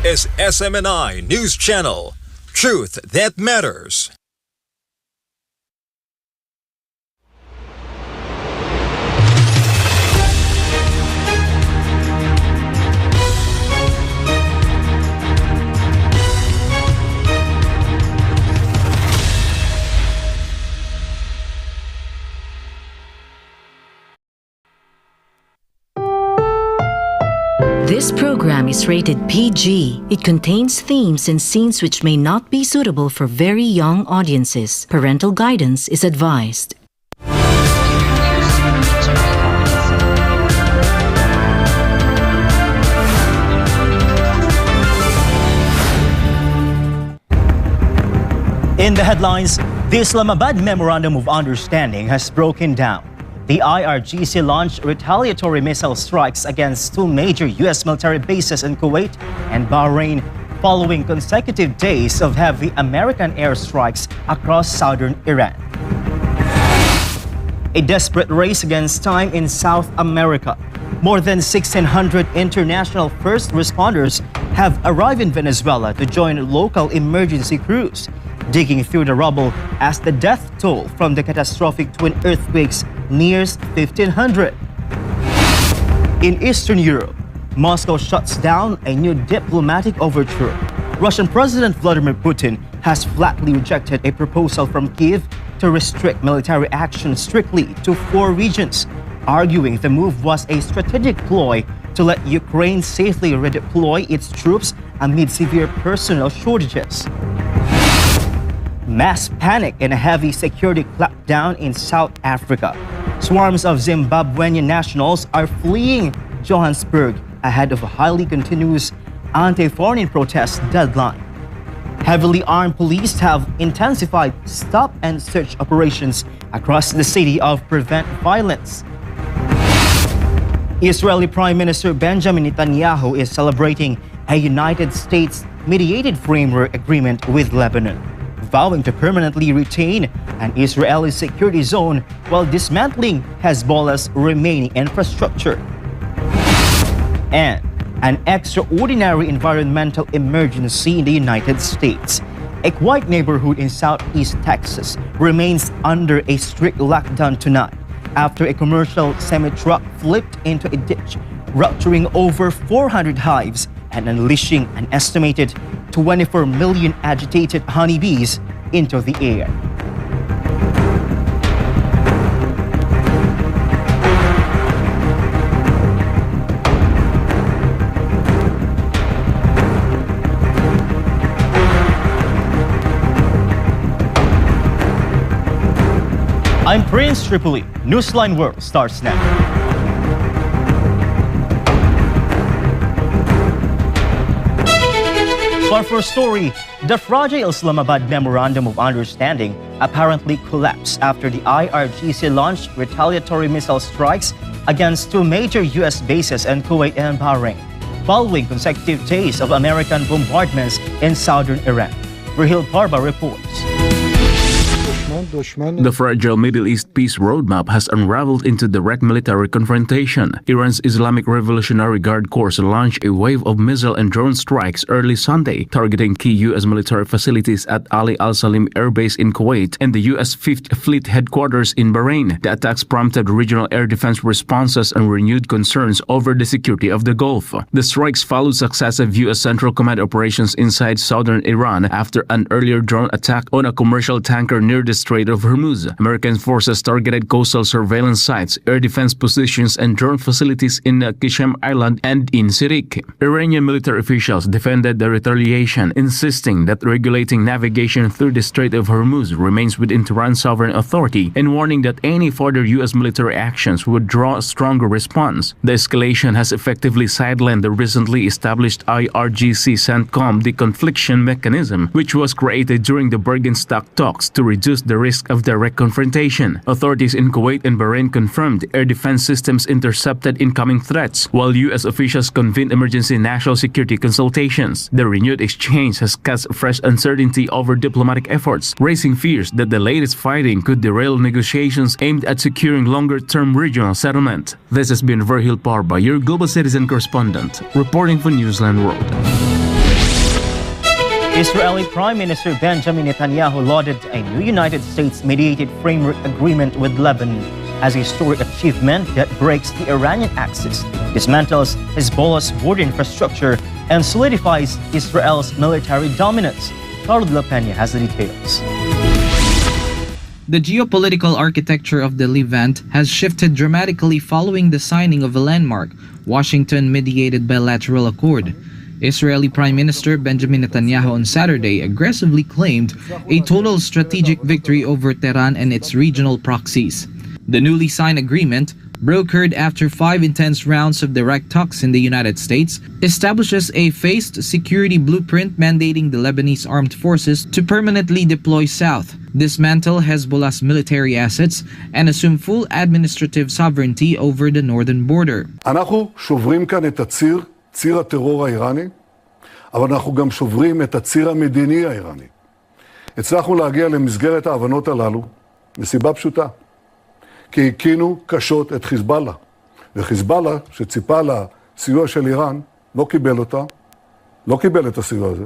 is SMNI News Channel. Truth that matters. This program is rated PG. It contains themes and scenes which may not be suitable for very young audiences. Parental guidance is advised. In the headlines, the Islamabad Memorandum of Understanding has broken down. The IRGC launched retaliatory missile strikes against two major U.S. military bases in Kuwait and Bahrain, following consecutive days of heavy American airstrikes across southern Iran. A desperate race against time in South America. More than 1,600 international first responders have arrived in Venezuela to join local emergency crews, digging through the rubble as the death toll from the catastrophic twin earthquakes nears 1,500. In Eastern Europe, Moscow shuts down a new diplomatic overture. Russian President Vladimir Putin has flatly rejected a proposal from Kyiv to restrict military action strictly to 4 regions, arguing the move was a strategic ploy to let Ukraine safely redeploy its troops amid severe personnel shortages. Mass panic and a heavy security clampdown in South Africa. Swarms of Zimbabwean nationals are fleeing Johannesburg ahead of a highly continuous anti-foreign protest deadline. Heavily armed police have intensified stop and search operations across the city to prevent violence. Israeli Prime Minister Benjamin Netanyahu is celebrating a United States-mediated framework agreement with Lebanon, vowing to permanently retain an Israeli security zone while dismantling Hezbollah's remaining infrastructure. And an extraordinary environmental emergency in the United States. A quiet neighborhood in southeast Texas remains under a strict lockdown tonight after a commercial semi-truck flipped into a ditch, rupturing over 400 hives and unleashing an estimated 24 million agitated honeybees into the air. I'm Prince Tripoli. Newsline World starts now. Our first story, the fragile Islamabad Memorandum of Understanding apparently collapsed after the IRGC launched retaliatory missile strikes against two major U.S. bases in Kuwait and Bahrain, following consecutive days of American bombardments in southern Iran. Rahil Parba reports. The fragile Middle East peace roadmap has unraveled into direct military confrontation. Iran's Islamic Revolutionary Guard Corps launched a wave of missile and drone strikes early Sunday, targeting key U.S. military facilities at Ali Al Salim Air Base in Kuwait and the U.S. 5th Fleet headquarters in Bahrain. The attacks prompted regional air defense responses and renewed concerns over the security of the Gulf. The strikes followed successive U.S. Central Command operations inside southern Iran after an earlier drone attack on a commercial tanker near the Strait of Hormuz. American forces targeted coastal surveillance sites, air defense positions, and drone facilities in Qishm Island and in Sirik. Iranian military officials defended the retaliation, insisting that regulating navigation through the Strait of Hormuz remains within Tehran's sovereign authority and warning that any further U.S. military actions would draw a stronger response. The escalation has effectively sidelined the recently established IRGC CENTCOM deconfliction mechanism, which was created during the Bergenstock talks to reduce the risk of direct confrontation. Authorities in Kuwait and Bahrain confirmed air defense systems intercepted incoming threats, while U.S. officials convened emergency national security consultations. The renewed exchange has cast fresh uncertainty over diplomatic efforts, raising fears that the latest fighting could derail negotiations aimed at securing longer-term regional settlement. This has been Rahil Parba, your Global Citizen correspondent, reporting for Newsline World. Israeli Prime Minister Benjamin Netanyahu lauded a new United States-mediated framework agreement with Lebanon as a historic achievement that breaks the Iranian axis, dismantles Hezbollah's border infrastructure, and solidifies Israel's military dominance. Carlo de la Peña has the details. The geopolitical architecture of the Levant has shifted dramatically following the signing of a landmark, Washington-mediated bilateral accord. Israeli Prime Minister Benjamin Netanyahu on Saturday aggressively claimed a total strategic victory over Tehran and its regional proxies. The newly signed agreement, brokered after 5 intense rounds of direct talks in the United States, establishes a phased security blueprint mandating the Lebanese armed forces to permanently deploy south, dismantle Hezbollah's military assets, and assume full administrative sovereignty over the northern border. אנחנו שוברים כאן את ציר הטרור האיראני, אבל אנחנו גם שוברים את הציר המדיני האיראני. הצלחנו להגיע למסגרת ההבנות הללו מסיבה פשוטה, כי הקינו קשות את חיזבאללה, וחיזבאללה שציפה לסיוע של איראן לא קיבל את הסיוע הזה,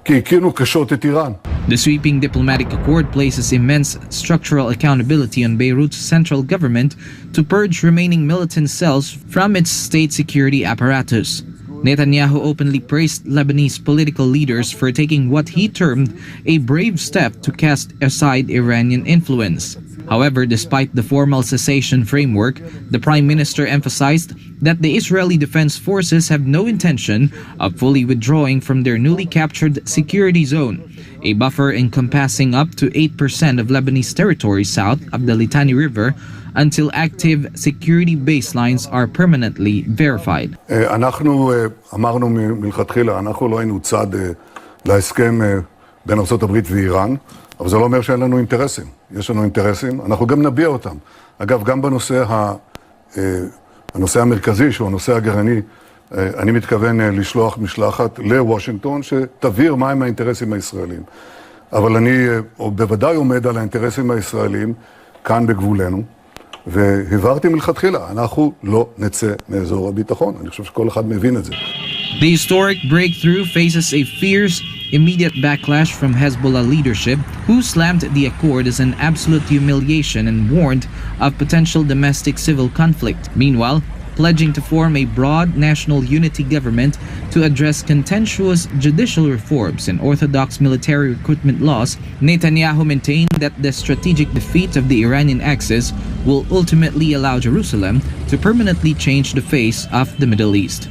כי הקינו קשות את איראן. The sweeping diplomatic accord places immense structural accountability on Beirut's central government to purge remaining militant cells from its state security apparatus. Netanyahu openly praised Lebanese political leaders for taking what he termed a brave step to cast aside Iranian influence. However, despite the formal cessation framework, the Prime Minister emphasized that the Israeli Defense Forces have no intention of fully withdrawing from their newly captured security zone, a buffer encompassing up to 8% of Lebanese territory south of the Litani River, until active security baselines are permanently verified. אנחנו אמרנו מלכתחילה, אנחנו לא היינו צד להסכם בין ארצות הברית ואיראן, אבל זה לא אומר שאין לנו אינטרסים. יש לנו אינטרסים, אנחנו גם נביע אותם. אגב, גם הנושא המרכזי, שהוא הנושא הגרעיני, אני מתכוון לשלוח משלחת לוושינגטון, שתבהיר מהם האינטרסים הישראלים. אבל אני בוודאי עומד על האינטרסים הישראלים כאן בגבולנו, והבהרתי מלכתחילה, אנחנו לא נצא מאזור הביטחון. אני חושב שכל אחד מבין את זה. The historic breakthrough faces a fierce, immediate backlash from Hezbollah leadership, who slammed the accord as an absolute humiliation and warned of potential domestic civil conflict. Meanwhile, pledging to form a broad national unity government to address contentious judicial reforms and orthodox military recruitment laws, Netanyahu maintained that the strategic defeat of the Iranian Axis will ultimately allow Jerusalem to permanently change the face of the Middle East.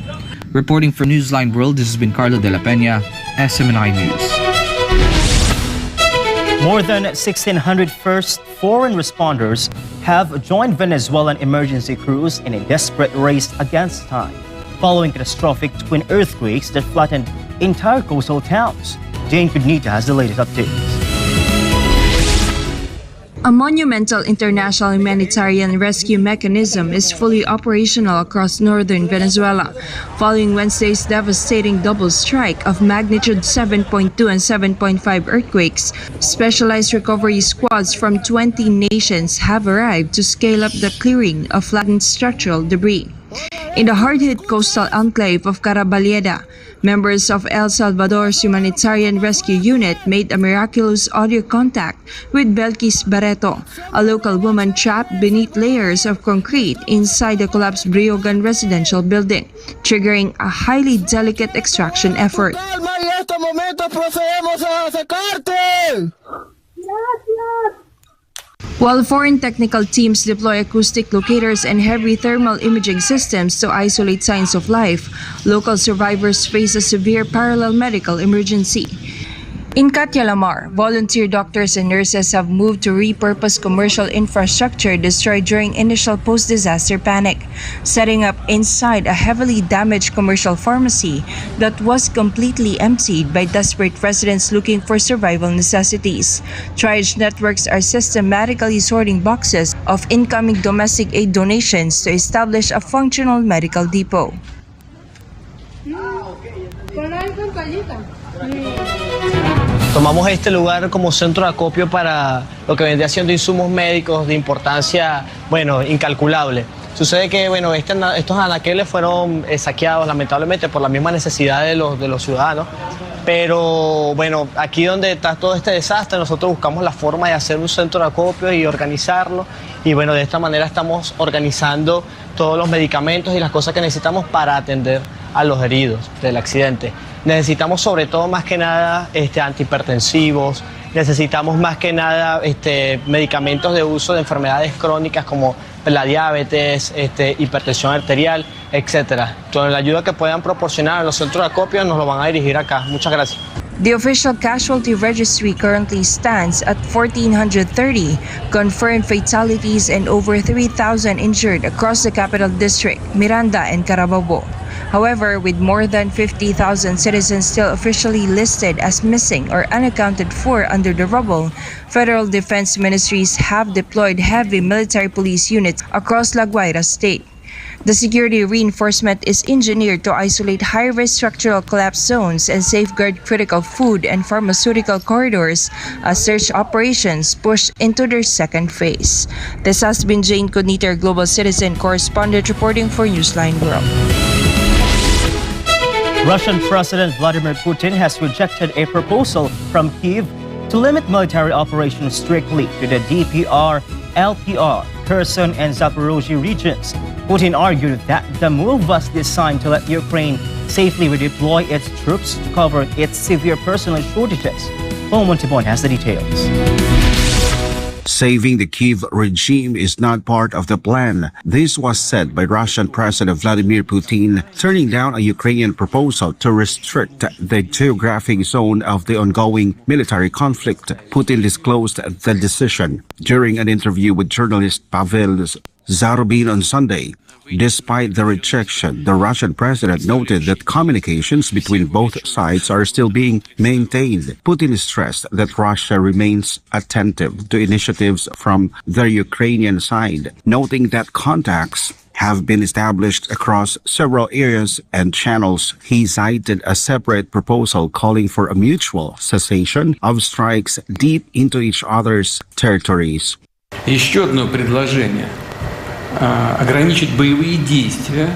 Reporting for Newsline World, this has been Carlo de la Peña, SMNI News. More than 1,600 first foreign responders have joined Venezuelan emergency crews in a desperate race against time, following catastrophic twin earthquakes that flattened entire coastal towns. Jane Cugnita has the latest updates. A monumental international humanitarian rescue mechanism is fully operational across northern Venezuela, following Wednesday's devastating double strike of magnitude 7.2 and 7.5 earthquakes. Specialized recovery squads from 20 nations have arrived to scale up the clearing of flattened structural debris. In the hard-hit coastal enclave of Caraballieda, members of El Salvador's humanitarian rescue unit made a miraculous audio contact with Belkis Barreto, a local woman trapped beneath layers of concrete inside the collapsed Briogan residential building, triggering a highly delicate extraction effort. While foreign technical teams deploy acoustic locators and heavy thermal imaging systems to isolate signs of life, local survivors face a severe parallel medical emergency. In Catyalamar, volunteer doctors and nurses have moved to repurpose commercial infrastructure destroyed during initial post-disaster panic, setting up inside a heavily damaged commercial pharmacy that was completely emptied by desperate residents looking for survival necessities. Triage networks are systematically sorting boxes of incoming domestic aid donations to establish a functional medical depot. Tomamos este lugar como centro de acopio para lo que vendría siendo insumos médicos de importancia, incalculable. Sucede que, estos anaqueles fueron saqueados lamentablemente por la misma necesidad de los ciudadanos Pero bueno, aquí donde está todo este desastre, nosotros buscamos la forma de hacer un centro de acopio y organizarlo. Y bueno, de esta manera estamos organizando todos los medicamentos y las cosas que necesitamos para atender a los heridos del accidente. Necesitamos sobre todo más que nada antihipertensivos, necesitamos más que nada medicamentos de uso de enfermedades crónicas como la diabetes, hipertensión arterial, etc. Toda la ayuda que puedan proporcionar a los centros de acopio nos lo van a dirigir acá. Muchas gracias. The official casualty registry currently stands at 1,430 confirmed fatalities and over 3,000 injured across the Capital District, Miranda, and Carabobo. However, with more than 50,000 citizens still officially listed as missing or unaccounted for under the rubble, federal defense ministries have deployed heavy military police units across La Guaira state. The security reinforcement is engineered to isolate high-risk structural collapse zones and safeguard critical food and pharmaceutical corridors as search operations push into their second phase. This has been Jane Coniter, Global Citizen Correspondent, reporting for Newsline World. Russian President Vladimir Putin has rejected a proposal from Kyiv to limit military operations strictly to the DPR, LPR, Kherson, and Zaporozhye regions. Putin argued that the move was designed to let Ukraine safely redeploy its troops to cover its severe personnel shortages. Paul Montibon has the details. Saving the Kyiv regime is not part of the plan. This was said by Russian President Vladimir Putin, turning down a Ukrainian proposal to restrict the geographic zone of the ongoing military conflict. Putin disclosed the decision during an interview with journalist Pavel Zarubin on Sunday. Despite the rejection, the Russian president noted that communications between both sides are still being maintained. Putin stressed that Russia remains attentive to initiatives from the Ukrainian side, noting that contacts have been established across several areas and channels. He cited a separate proposal calling for a mutual cessation of strikes deep into each other's territories. Еще одно предложение. Ограничить боевые действия,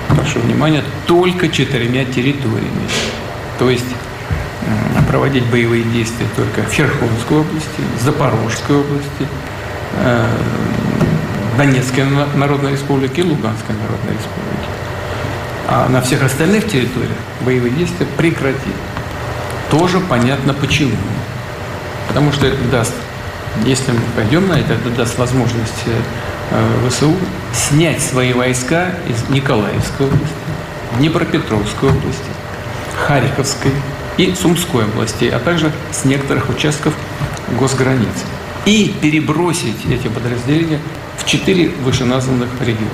прошу внимания, только 4 территориями. То есть проводить боевые действия только в Херсонской области, Запорожской области, Донецкой Народной Республике и Луганской Народной Республике. А на всех остальных территориях боевые действия прекратить. Тоже понятно почему. Потому что это даст, если мы пойдем на это даст возможность ВСУ снять свои войска из Николаевской области, Днепропетровской области, Харьковской и Сумской областей, а также с некоторых участков госграницы. И перебросить эти подразделения в 4 вышеназванных региона.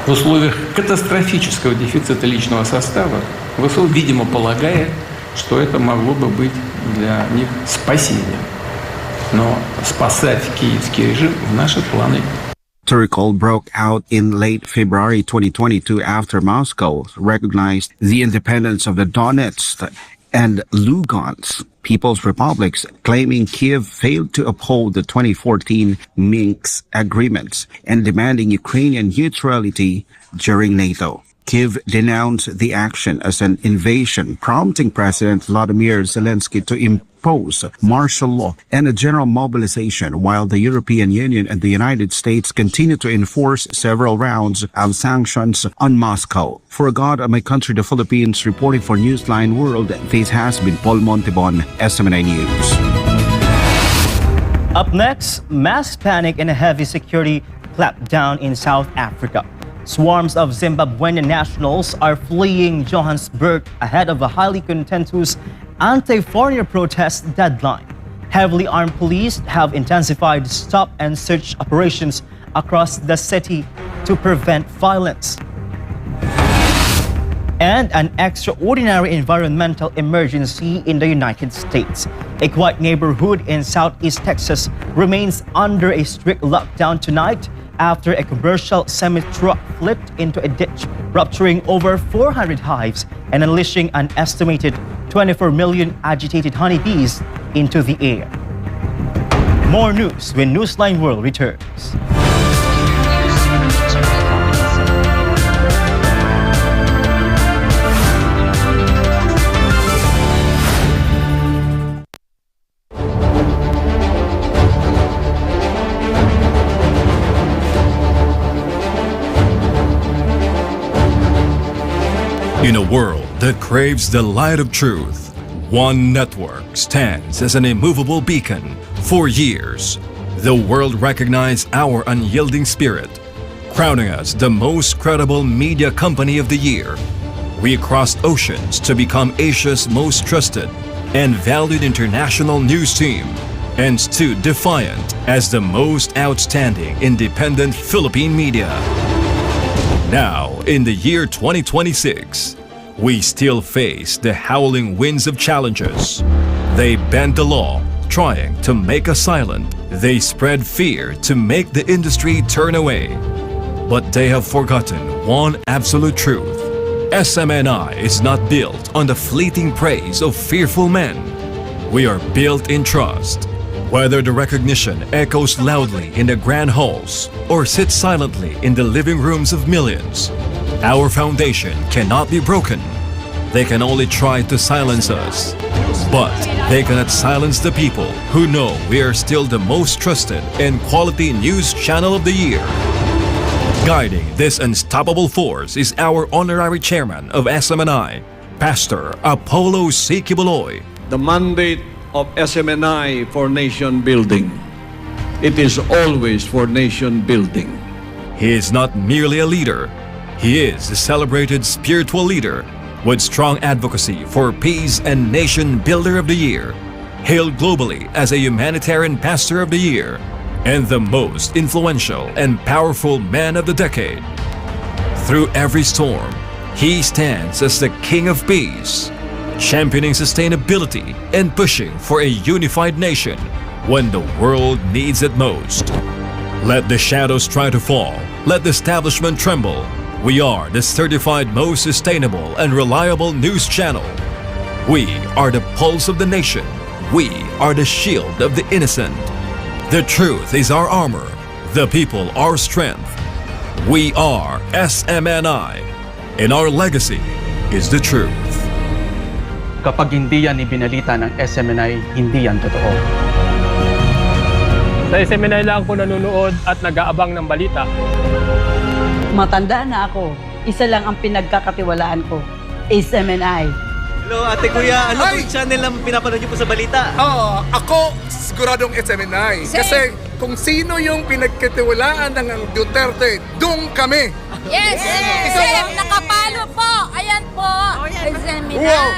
В условиях катастрофического дефицита личного состава ВСУ, видимо, полагает, что это могло бы быть для них спасением. Но спасать киевский режим в наши планы. The recall broke out in late February 2022 after Moscow recognized the independence of the Donetsk and Lugansk People's Republics, claiming Kiev failed to uphold the 2014 Minsk agreements and demanding Ukrainian neutrality during NATO. Kyiv denounced the action as an invasion, prompting President Vladimir Zelensky to impose martial law and a general mobilization, while the European Union and the United States continue to enforce several rounds of sanctions on Moscow. For God of my country, the Philippines, reporting for Newsline World, this has been Paul Montibon, SMNA News. Up next, mass panic and a heavy security clampdown in South Africa. Swarms of Zimbabwean nationals are fleeing Johannesburg ahead of a highly contentious anti-foreigner protest deadline. Heavily armed police have intensified stop and search operations across the city to prevent violence. And an extraordinary environmental emergency in the United States. A quiet neighborhood in Southeast Texas remains under a strict lockdown tonight after a commercial semi-truck flipped into a ditch, rupturing over 400 hives and unleashing an estimated 24 million agitated honeybees into the air. More news when Newsline World returns. In a world that craves the light of truth, one network stands as an immovable beacon. For years, the world recognized our unyielding spirit, crowning us the most credible media company of the year. We crossed oceans to become Asia's most trusted and valued international news team, and stood defiant as the most outstanding independent Philippine media. Now, in the year 2026, we still face the howling winds of challenges. They bend the law, trying to make us silent. They spread fear to make the industry turn away. But they have forgotten one absolute truth. SMNI is not built on the fleeting praise of fearful men. We are built in trust. Whether the recognition echoes loudly in the grand halls or sits silently in the living rooms of millions, our foundation cannot be broken. They can only try to silence us, but they cannot silence the people who know we are still the most trusted and quality news channel of the year. Guiding this unstoppable force is our honorary chairman of SMNI, Pastor Apollo C. Kibuloy. The mandate of SMNI for nation building. It is always for nation building. He is not merely a leader. He is a celebrated spiritual leader with strong advocacy for peace and nation builder of the year, hailed globally as a humanitarian pastor of the year, and the most influential and powerful man of the decade. Through every storm, he stands as the King of Peace, championing sustainability and pushing for a unified nation when the world needs it most. Let the shadows try to fall, let the establishment tremble. We are the certified most sustainable and reliable news channel. We are the pulse of the nation. We are the shield of the innocent. The truth is our armor, the people our strength. We are SMNI, and our legacy is the truth. Kapag hindi yan ibinalita ng SMNI, hindi yan totoo. Sa SMNI lang ako nanonood at nag-aabang ng balita. Matanda na ako. Isa lang ang pinagkakatiwalaan ko. SMNI. Hello, ate kuya. Ano po yung channel na pinapanood niyo po sa balita? Oo, ako siguradong SMNI. Kasi kung sino yung pinagkatiwalaan ng Duterte, doon kami. Yes! Nakapalo po! Ayan po! SMNI! Wow.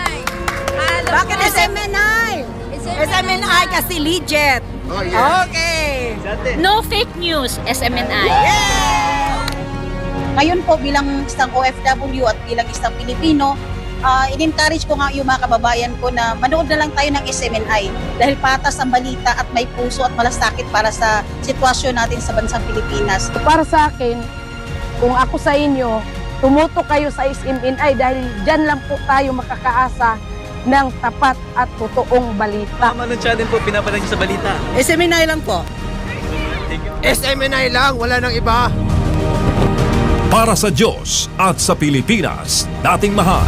Bakit SMNI? SMNI kasi legit. Oh, yeah. Okay. No fake news, SMNI. Ngayon po bilang isang OFW at bilang isang Pilipino, in-encourage ko nga yung mga kababayan ko na manood na lang tayo ng SMNI dahil patas ang balita at may puso at malasakit para sa sitwasyon natin sa bansang Pilipinas. Para sa akin, kung ako sa inyo, tumutok kayo sa SMNI dahil dyan lang po tayo makakaasa ng tapat at totoong balita. Anong channel po pinapanood niyo sa balita? SMNI lang po. SMNI lang, wala nang iba. Para sa Diyos at sa Pilipinas, dating mahal.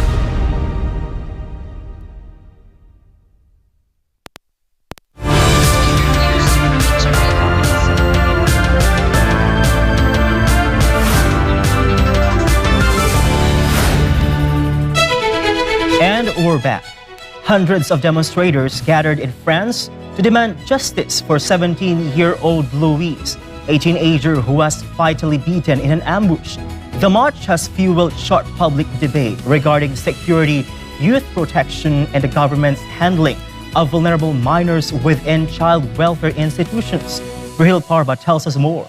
And we're back. Hundreds of demonstrators gathered in France to demand justice for 17-year-old Louise, a teenager who was fatally beaten in an ambush. The march has fueled sharp public debate regarding security, youth protection, and the government's handling of vulnerable minors within child welfare institutions. Rahil Parba tells us more.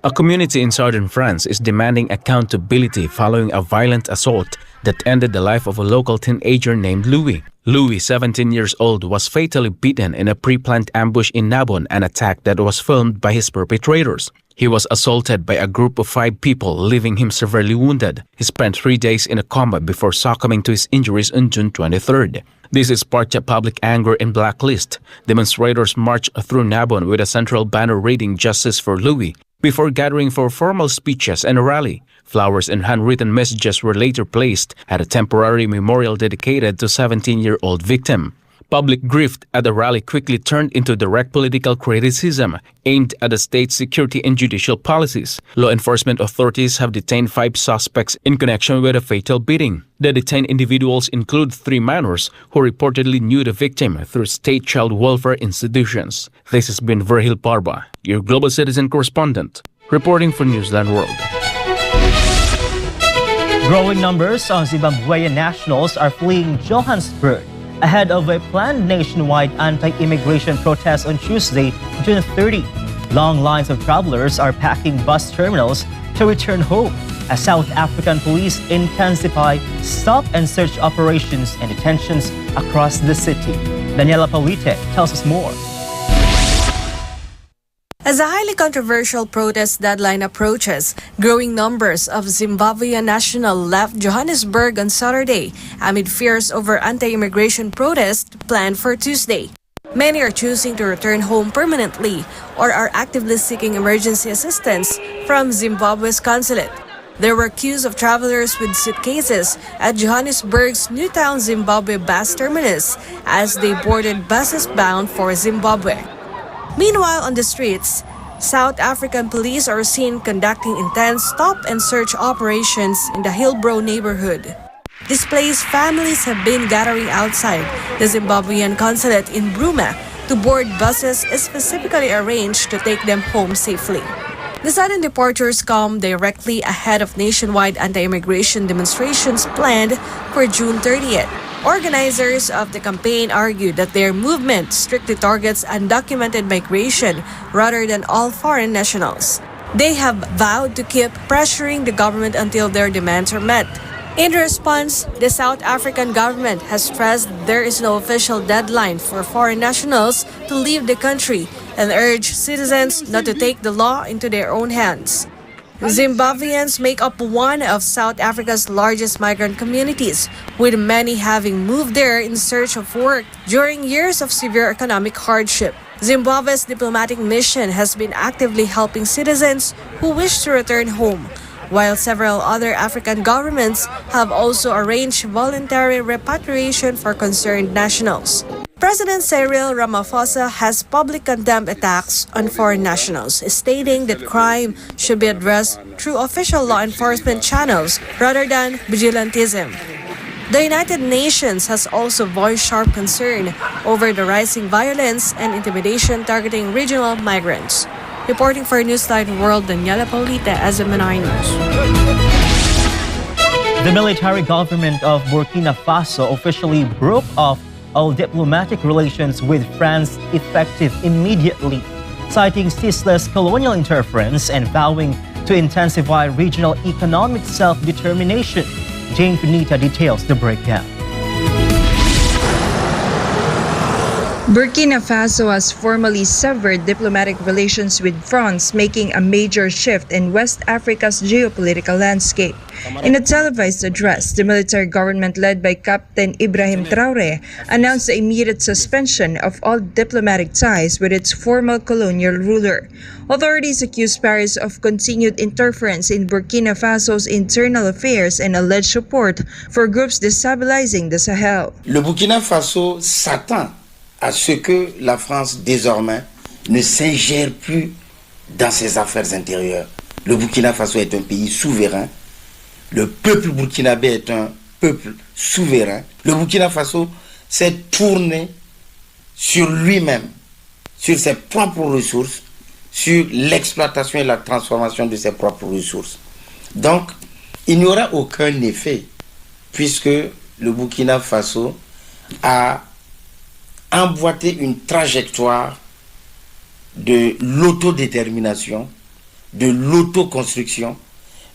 A community in southern France is demanding accountability following a violent assault that ended the life of a local teenager named Louis. Louis, 17 years old, was fatally beaten in a pre-planned ambush in Narbonne, an attack that was filmed by his perpetrators. He was assaulted by a group of 5 people, leaving him severely wounded. He spent 3 days in a coma before succumbing to his injuries on June 23rd. This is sparked public anger and blacklist. Demonstrators marched through Narbonne with a central banner reading "Justice for Louis," before gathering for formal speeches and a rally. Flowers and handwritten messages were later placed at a temporary memorial dedicated to 17-year-old victim. Public grift at the rally quickly turned into direct political criticism aimed at the state's security and judicial policies. Law enforcement authorities have detained 5 suspects in connection with a fatal beating. The detained individuals include 3 minors who reportedly knew the victim through state child welfare institutions. This has been Virgil Parba, your Global Citizen correspondent, reporting for Newsline World. Growing numbers of Zimbabwean nationals are fleeing Johannesburg ahead of a planned nationwide anti-immigration protest on Tuesday, June 30. Long lines of travelers are packing bus terminals to return home as South African police intensify stop and search operations and detentions across the city. Daniela Paulite tells us more. As a highly controversial protest deadline approaches, growing numbers of Zimbabwean nationals left Johannesburg on Saturday amid fears over anti-immigration protests planned for Tuesday. Many are choosing to return home permanently or are actively seeking emergency assistance from Zimbabwe's consulate. There were queues of travelers with suitcases at Johannesburg's Newtown Zimbabwe bus terminus as they boarded buses bound for Zimbabwe. Meanwhile, on the streets, South African police are seen conducting intense stop and search operations in the Hillbrow neighborhood. Displaced families have been gathering outside the Zimbabwean consulate in Bruma to board buses specifically arranged to take them home safely. The sudden departures come directly ahead of nationwide anti-immigration demonstrations planned for June 30th. Organizers of the campaign argued that their movement strictly targets undocumented migration rather than all foreign nationals. They have vowed to keep pressuring the government until their demands are met. In response, the South African government has stressed there is no official deadline for foreign nationals to leave the country and urged citizens not to take the law into their own hands. Zimbabweans make up one of South Africa's largest migrant communities, with many having moved there in search of work during years of severe economic hardship. Zimbabwe's diplomatic mission has been actively helping citizens who wish to return home, while several other African governments have also arranged voluntary repatriation for concerned nationals. President Cyril Ramaphosa has publicly condemned attacks on foreign nationals, stating that crime should be addressed through official law enforcement channels rather than vigilantism. The United Nations has also voiced sharp concern over the rising violence and intimidation targeting regional migrants. Reporting for Newsline World, Daniela Paulita, SMNI News. The military government of Burkina Faso officially broke off all diplomatic relations with France effective immediately, citing ceaseless colonial interference and vowing to intensify regional economic self-determination. Jane Finita details the breakdown. Burkina Faso has formally severed diplomatic relations with France, making a major shift in West Africa's geopolitical landscape. In a televised address, the military government led by Captain Ibrahim Traoré announced the immediate suspension of all diplomatic ties with its former colonial ruler. Authorities accused Paris of continued interference in Burkina Faso's internal affairs and alleged support for groups destabilizing the Sahel. Le Burkina Faso s'attend à ce que la France désormais ne s'ingère plus dans ses affaires intérieures. Le Burkina Faso est un pays souverain. Le peuple burkinabé est un peuple souverain. Le Burkina Faso s'est tourné sur lui-même, sur ses propres ressources, sur l'exploitation et la transformation de ses propres ressources. Donc, il n'y aura aucun effet puisque le Burkina Faso a emboîté une trajectoire de l'autodétermination, de l'autoconstruction,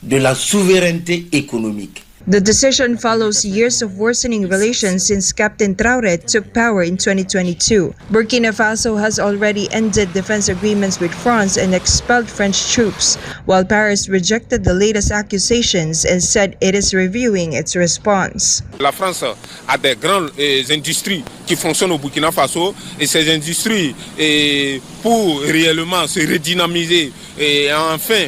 de la souveraineté économique. The decision follows years of worsening relations since Captain Traoré took power in 2022. Burkina Faso has already ended defense agreements with France and expelled French troops, while Paris rejected the latest accusations and said it is reviewing its response. La France a des grandes industries qui fonctionnent au Burkina Faso et ces industries, pour réellement se redynamiser et enfin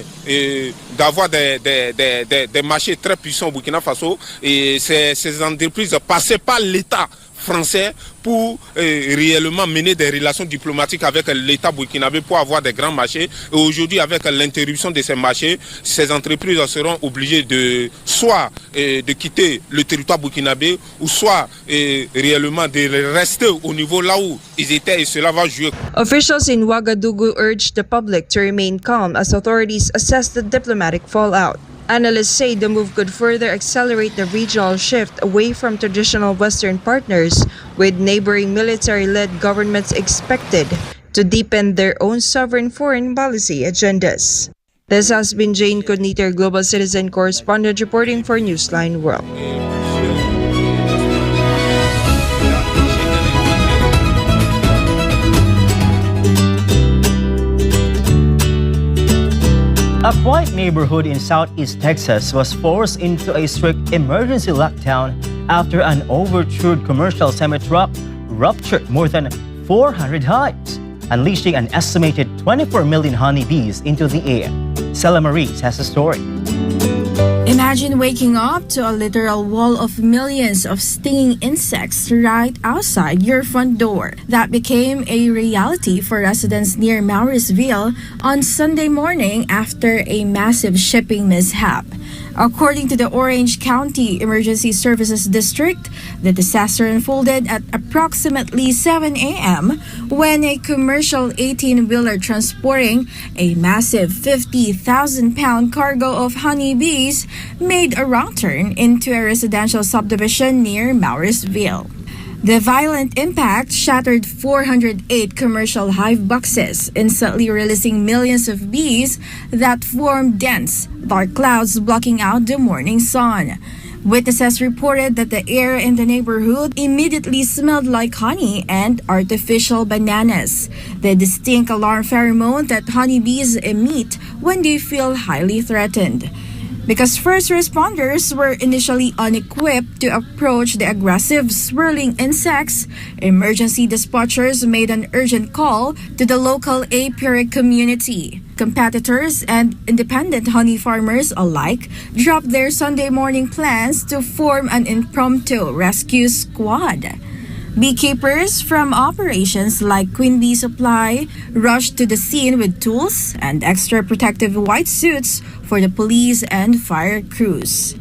d'avoir des marchés très puissants au Burkina Faso, et ces entreprises passaient par l'État français pour réellement mener des relations diplomatiques avec l'État burkinabé pour avoir des grands marchés. Et aujourd'hui, avec l'interruption de ces marchés, ces entreprises seront obligées de soit de quitter le territoire burkinabé ou soit réellement de rester au niveau là où ils étaient, et cela va jouer. Officials in Ouagadougou urged the public to remain calm as authorities assess the diplomatic fallout. Analysts say the move could further accelerate the regional shift away from traditional Western partners, with neighboring military-led governments expected to deepen their own sovereign foreign policy agendas. This has been Jane Cogniter, Global Citizen Correspondent, reporting for Newsline World. A quiet neighborhood in southeast Texas was forced into a strict emergency lockdown after an overturned commercial semi-truck ruptured more than 400 hives, unleashing an estimated 24 million honeybees into the air. Sela Maris has a story. Imagine waking up to a literal wall of millions of stinging insects right outside your front door. That became a reality for residents near Mauriceville on Sunday morning after a massive shipping mishap. According to the Orange County Emergency Services District, the disaster unfolded at approximately 7 a.m. when a commercial 18-wheeler transporting a massive 50,000-pound cargo of honeybees made a wrong turn into a residential subdivision near Mauriceville. The violent impact shattered 408 commercial hive boxes, instantly releasing millions of bees that formed dense, dark clouds blocking out the morning sun. Witnesses reported that the air in the neighborhood immediately smelled like honey and artificial bananas, the distinct alarm pheromone that honeybees emit when they feel highly threatened. Because first responders were initially unequipped to approach the aggressive swirling insects, emergency dispatchers made an urgent call to the local apiary community. Competitors and independent honey farmers alike dropped their Sunday morning plans to form an impromptu rescue squad. Beekeepers from operations like Queen Bee Supply rushed to the scene with tools and extra protective white suits for the police and fire crews.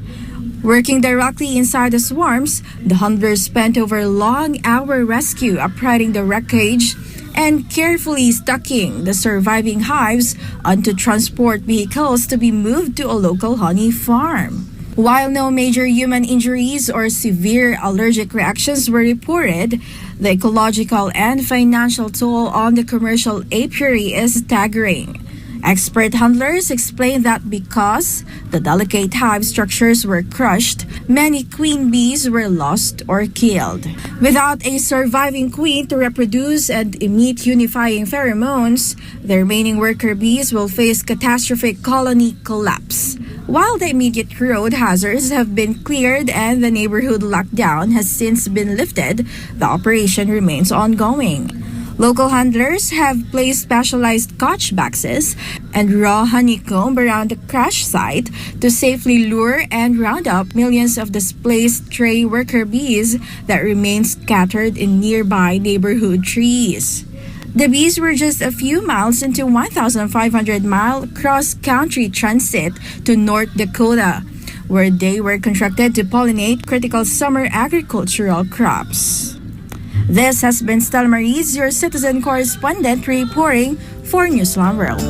Working directly inside the swarms, the hunters spent over a long-hour rescue uprighting the wreckage and carefully stocking the surviving hives onto transport vehicles to be moved to a local honey farm. While no major human injuries or severe allergic reactions were reported, the ecological and financial toll on the commercial apiary is staggering. Expert handlers explain that because the delicate hive structures were crushed, many queen bees were lost or killed. Without a surviving queen to reproduce and emit unifying pheromones, the remaining worker bees will face catastrophic colony collapse. While the immediate road hazards have been cleared and the neighborhood lockdown has since been lifted, the operation remains ongoing. Local handlers have placed specialized catch boxes and raw honeycomb around the crash site to safely lure and round up millions of displaced stray worker bees that remain scattered in nearby neighborhood trees. The bees were just a few miles into 1,500-mile cross-country transit to North Dakota, where they were contracted to pollinate critical summer agricultural crops. This has been Stella Maris, your citizen correspondent, reporting for Newsline World.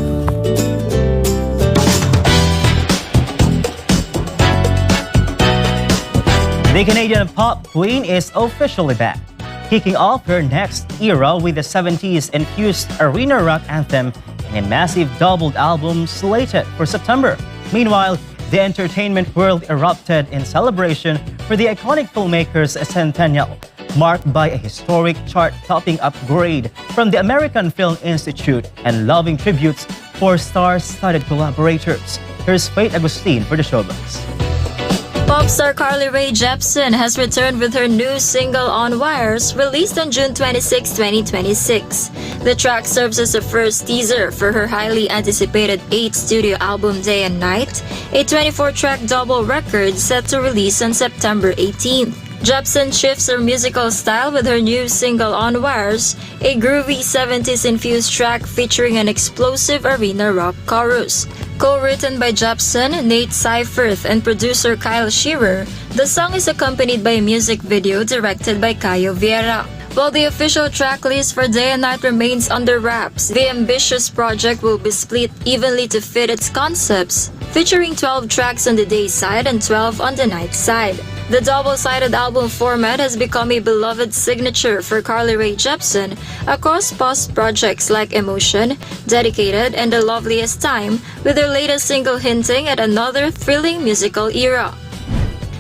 The Canadian pop queen is officially back, kicking off her next era with the 70s-infused arena rock anthem in a massive doubled album slated for September. Meanwhile, the entertainment world erupted in celebration for the iconic filmmaker's centennial, marked by a historic chart-topping upgrade from the American Film Institute and loving tributes for star-studded collaborators. Here's Faith Agustin for the showbiz. Pop star Carly Rae Jepsen has returned with her new single On Wires, released on June 26, 2026. The track serves as a first teaser for her highly anticipated 8th studio album Day and Night, a 24-track double record set to release on September 18th. Jepsen shifts her musical style with her new single On Wires, a groovy 70s-infused track featuring an explosive arena rock chorus. Co-written by Jepsen, Nate Seifert, and producer Kyle Shearer, the song is accompanied by a music video directed by Caio Vieira. While the official track list for Day and Night remains under wraps, the ambitious project will be split evenly to fit its concepts, featuring 12 tracks on the day side and 12 on the night side. The double-sided album format has become a beloved signature for Carly Rae Jepsen across past projects like Emotion, Dedicated, and The Loveliest Time, with her latest single hinting at another thrilling musical era.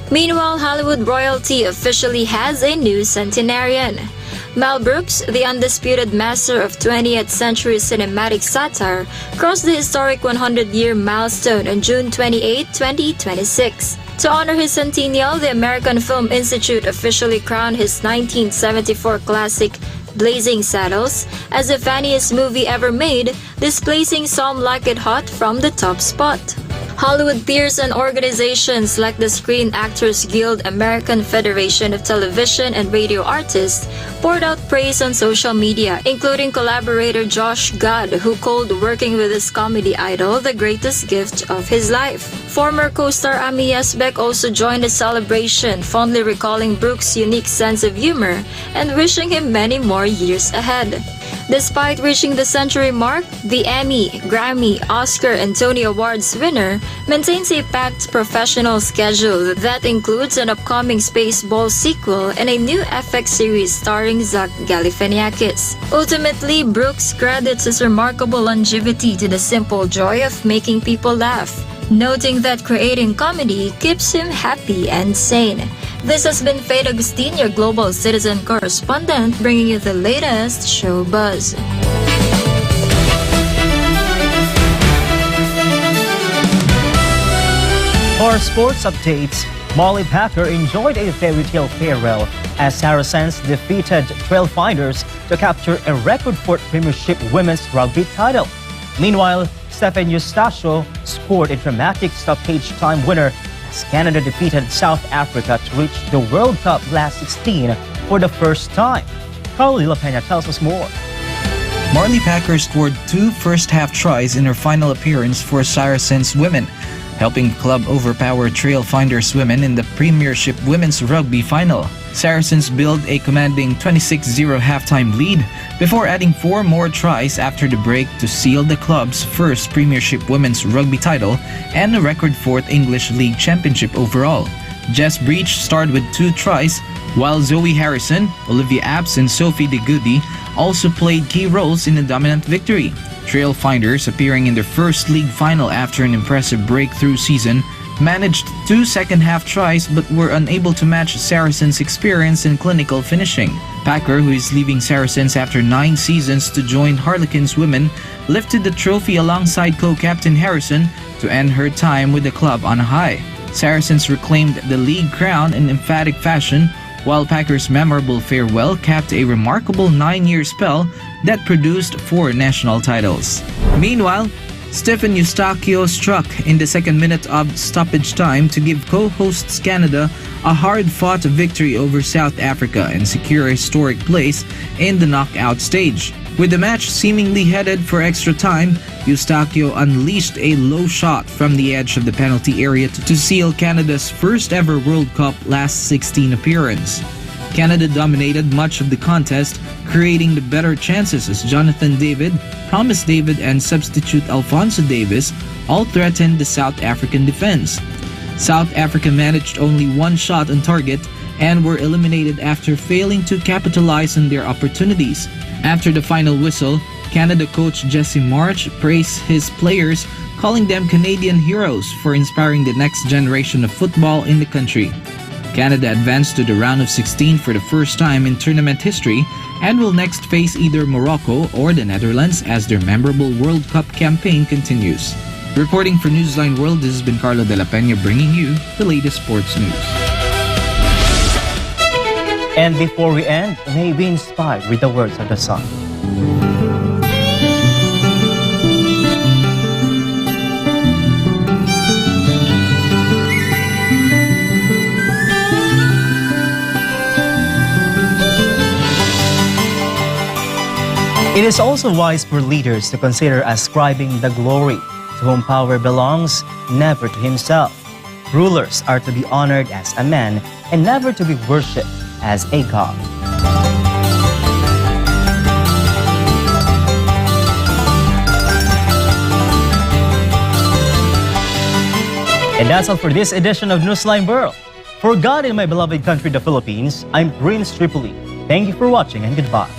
Meanwhile, Hollywood royalty officially has a new centenarian. Mel Brooks, the undisputed master of 20th century cinematic satire, crossed the historic 100-year milestone on June 28, 2026. To honor his centennial, the American Film Institute officially crowned his 1974 classic Blazing Saddles as the funniest movie ever made, displacing Some Like It Hot from the top spot. Hollywood peers and organizations like the Screen Actors Guild, American Federation of Television and Radio Artists poured out praise on social media, including collaborator Josh Gad, who called working with his comedy idol the greatest gift of his life. Former co-star Ami Yasbek also joined the celebration, fondly recalling Brooks' unique sense of humor and wishing him many more years ahead. Despite reaching the century mark, the Emmy, Grammy, Oscar, and Tony Awards winner maintains a packed professional schedule that includes an upcoming Spaceball sequel and a new FX series starring Zach Galifianakis. Ultimately, Brooks credits his remarkable longevity to the simple joy of making people laugh, noting that creating comedy keeps him happy and sane. This has been Faye Agustin, your Global Citizen correspondent, bringing you the latest show buzz. For sports updates, Molly Packer enjoyed a fairy tale farewell as Saracens defeated Trailfinders to capture a record 4th Premiership Women's Rugby title. Meanwhile, Stephen Eustacio scored a dramatic stoppage time winner as Canada defeated South Africa to reach the World Cup last 16 for the first time. Carly La Peña tells us more. Marley Packer scored 2 first-half tries in her final appearance for Saracens women, helping the club overpower Trailfinders women in the Premiership Women's Rugby Final. Saracens built a commanding 26-0 halftime lead before adding 4 more tries after the break to seal the club's first Premiership Women's Rugby title and a record 4th English League Championship overall. Jess Breach starred with 2 tries, while Zoe Harrison, Olivia Apps, and Sophie De Goody also played key roles in the dominant victory. Trailfinders, appearing in their first league final after an impressive breakthrough season, managed 2 second-half tries but were unable to match Saracens' experience in clinical finishing. Packer, who is leaving Saracens after 9 seasons to join Harlequins women, lifted the trophy alongside co-captain Harrison to end her time with the club on a high. Saracens reclaimed the league crown in emphatic fashion, while Packer's memorable farewell capped a remarkable 9-year spell that produced 4 national titles. Meanwhile, Stephen Eustacio struck in the 2nd minute of stoppage time to give co-hosts Canada a hard-fought victory over South Africa and secure a historic place in the knockout stage. With the match seemingly headed for extra time, Eustacio unleashed a low shot from the edge of the penalty area to seal Canada's first ever World Cup last 16 appearance. Canada dominated much of the contest, creating the better chances as Jonathan David, Promise David, and substitute Alphonso Davis all threatened the South African defense. South Africa managed only 1 shot on target and were eliminated after failing to capitalize on their opportunities. After the final whistle, Canada coach Jesse March praised his players, calling them Canadian heroes for inspiring the next generation of football in the country. Canada advanced to the round of 16 for the first time in tournament history and will next face either Morocco or the Netherlands as their memorable World Cup campaign continues. Reporting for Newsline World, this has been Carlo De La Peña bringing you the latest sports news. And before we end, may we inspire with the words of the song. It is also wise for leaders to consider ascribing the glory to whom power belongs, never to himself. Rulers are to be honored as a man and never to be worshipped as a god. And that's all for this edition of Newsline World. For God in my beloved country, the Philippines, I'm Prince Tripoli. Thank you for watching and goodbye.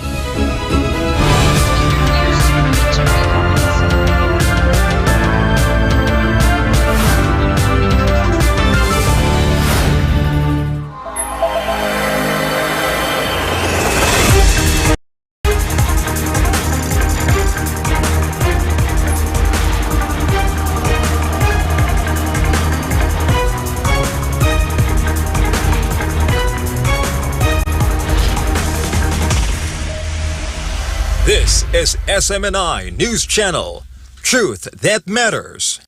This is SMNI News Channel. Truth that matters.